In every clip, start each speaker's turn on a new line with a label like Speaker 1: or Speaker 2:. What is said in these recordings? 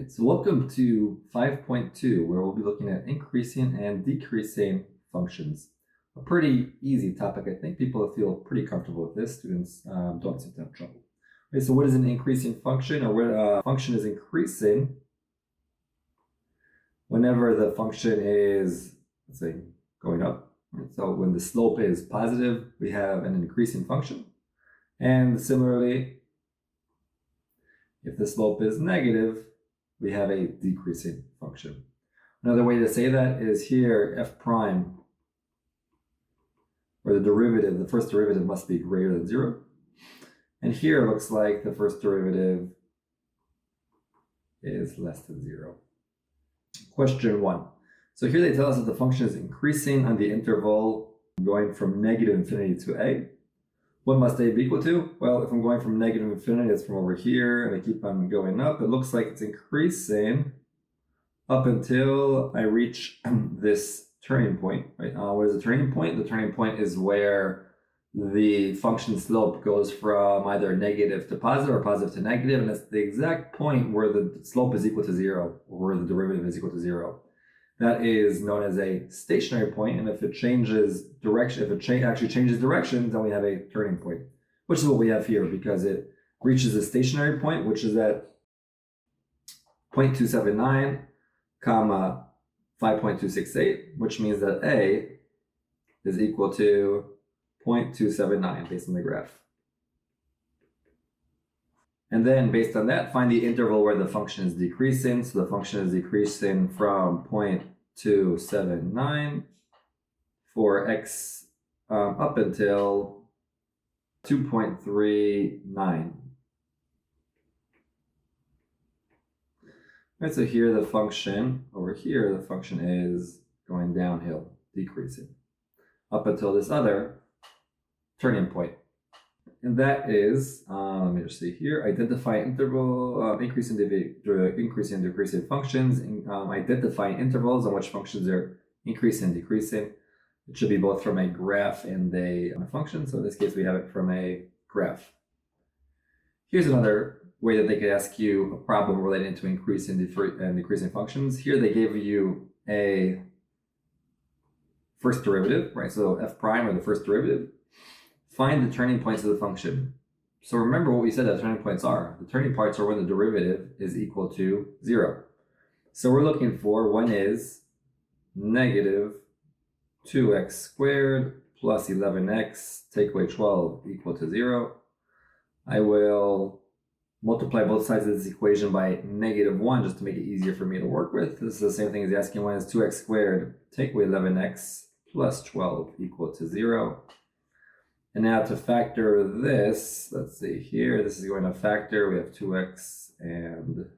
Speaker 1: Right, so welcome to 5.2, where we'll be looking at increasing and decreasing functions. A pretty easy topic. I think people feel pretty comfortable with this. Students don't seem to have trouble. Okay, so what is an increasing function, or what a function is increasing whenever the function is, let's say, going up. Right? So when the slope is positive, we have an increasing function. And similarly, if the slope is negative, we have a decreasing function. Another way to say that is here, f prime, or the derivative, the first derivative must be greater than 0. And here it looks like the first derivative is less than 0. Question 1. So here they tell us that the function is increasing on the interval going from negative infinity to a. What must a be equal to? Well, if I'm going from negative infinity, it's from over here, and I keep on going up. It looks like it's increasing up until I reach this turning point. Right? What is the turning point? The turning point is where the function slope goes from either negative to positive or positive to negative, and it's the exact point where the slope is equal to 0, or where the derivative is equal to 0. That is known as a stationary point, and if it changes direction, if it actually changes direction, then we have a turning point, which is what we have here, because it reaches a stationary point, which is at 0.279, comma 5.268, which means that a is equal to 0.279 based on the graph. And then based on that, find the interval where the function is decreasing. So the function is decreasing from 0.279 for x up until 2.39. Right, so here the function, over here, the function is going downhill, decreasing, up until this other turning point. And that is, let me just see here, identify interval, increasing and decreasing functions, identifying intervals on which functions are increasing and decreasing. It should be both from a graph and a function. So in this case, we have it from a graph. Here's another way that they could ask you a problem relating to increasing and decreasing functions. Here they gave you a first derivative, right? So f prime, or the first derivative. Find the turning points of the function. So remember what we said that turning points are. The turning points are when the derivative is equal to 0. So we're looking for, one is negative 2x squared plus 11x, take away 12, equal to 0. I will multiply both sides of this equation by -1 just to make it easier for me to work with. This is the same thing as asking, when is 2x squared, take away 11x plus 12 equal to 0. And now to factor this, let's see here, this is going to factor, we have 2x and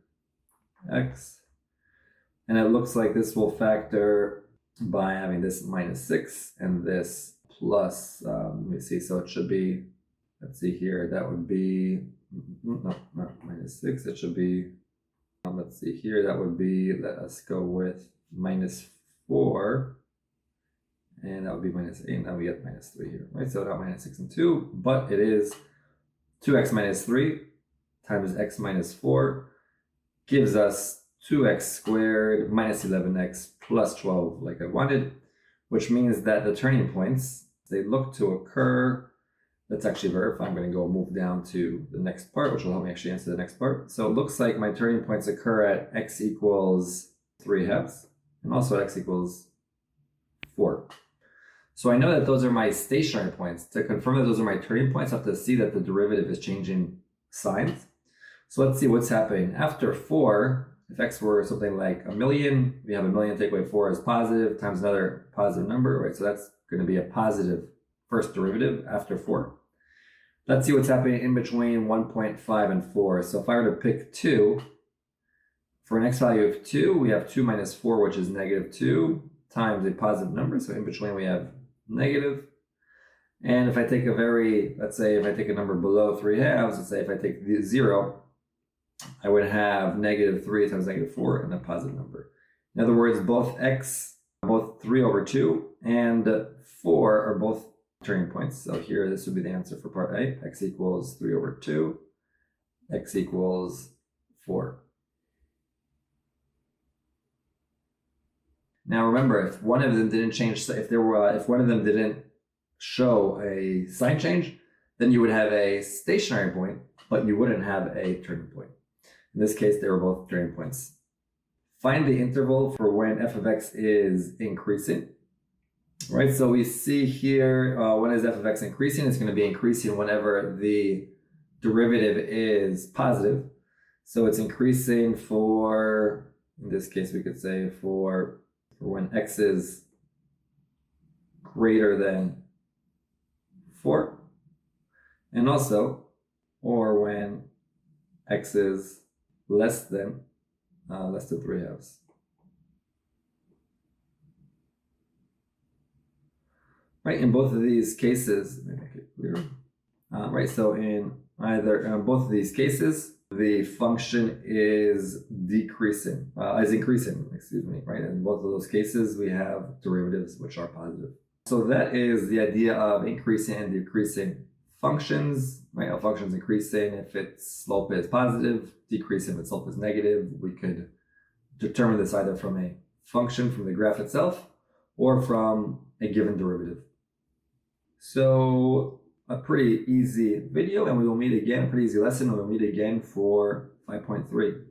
Speaker 1: x. And it looks like this will factor by having this -6 and this plus, let me see, so it should be, let's see here, that would be, no, not -6, it should be, let's see here, that would be, let us go with -4. And that would be -8, now we get -3 here, right? So not -6 and 2, but it is 2x minus 3 times x minus 4 gives us 2x squared minus 11x plus 12 like I wanted, which means that the turning points, they look to occur, let's actually verify. I'm going to go move down to the next part, which will help me actually answer the next part. So it looks like my turning points occur at x equals 3/2 and also at x equals 4. So I know that those are my stationary points. To confirm that those are my turning points, I have to see that the derivative is changing signs. So let's see what's happening. After 4, if x were something like 1,000,000, we have 1,000,000 take away 4 is positive, times another positive number, right? So that's going to be a positive first derivative after 4. Let's see what's happening in between 1.5 and 4. So if I were to pick 2, for an x value of 2, we have 2 minus 4, which is -2, times a positive number. So in between we have negative. And if I take let's say if I take a number below 3/2, let's say if I take 0, I would have -3 times -4 and a positive number. In other words, both 3/2 and 4 are both turning points. So here, this would be the answer for part A. X equals 3/2, x equals 4. Now remember, if one of them didn't change, if one of them didn't show a sign change, then you would have a stationary point, but you wouldn't have a turning point. In this case, they were both turning points. Find the interval for when f of x is increasing. Right, so we see here, when is f of x increasing? It's going to be increasing whenever the derivative is positive. So it's increasing for, in this case, we could say for when x is greater than 4, and also, or when x is less than 3/2. Right, in both of these cases, let me make it clear. Right, so in both of these cases, the function is increasing, excuse me, right? In both of those cases, we have derivatives which are positive. So that is the idea of increasing and decreasing functions, right? A function's increasing if its slope is positive, decreasing if its slope is negative. We could determine this either from a function from the graph itself or from a given derivative. So a pretty easy video, and we will meet again, a pretty easy lesson, and we'll meet again for 5.3.